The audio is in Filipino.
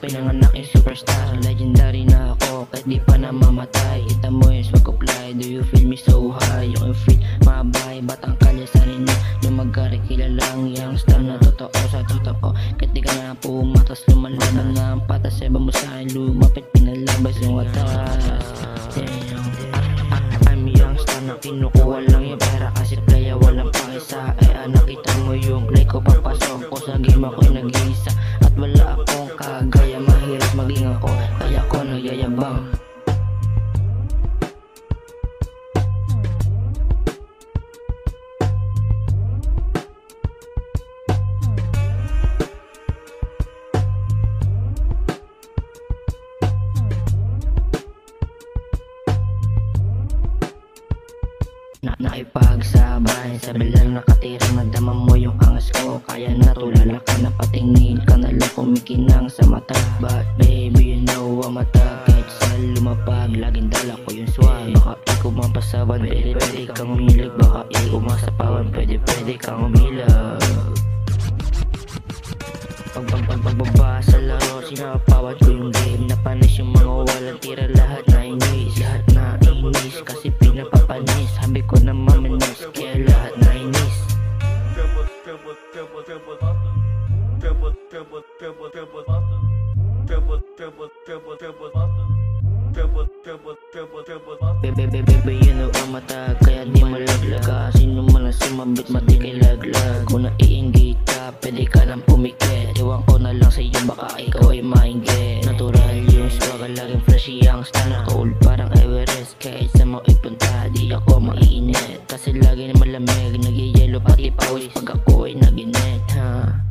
pinanganak yung superstar. Legendary na ako kahit di pa namamatay. Kita mo yung swag ko fly, do you feel me so high? Yung feel mabay, batang kalyasanin na lumagari, kilalang yung star na totoo sa totoo. Kahit di ka na pumatas, lumalaban na ang patas. Eba mo sa'kin lumapit, pinalabas yung watas. I'm young star na kinukuha lang yung pera kasi playa walang pakisa. Ay nakita mo yung play ko, papasok ko sa game, ako'y nag-iisa. At wala akong kagaya, mahirap maging ako, kaya ko nagyayabang. Nakipagsabay sa bilang nakatira, nadama mo yung angas ko. Kaya natulala ka na, patingin ka na lang, kumikinang sa mata. But baby you know ang mata, kahit sa lumapag laging dala ko yung swag. Baka ikaw mapasawan, pwede kang umilag. Baka ikaw masapawan, pwede kang umilag. Pagbaba sa laro, sinapawan ko yung game. Napanis yung mga walang tira, lahat na inis. Kasi pinapapanis, sabi ko na mamanis, kaya lahat na inis. Baby you know ang mata, kaya di malaglaga. Sino man ang sumabit, mati kay laglag. Kung naiinggit ka, pwede ka lang pumikit. Iwan ko na lang sa'yo, baka ikaw ay mainggit. Natural yung swag, laging flashy ang style. Naka-old parang Everest, kahit sa mo ipunta, di ako maiinit. Kasi lagi na malamig, nag-yellow pati pawis pag ako ay naginit, ha.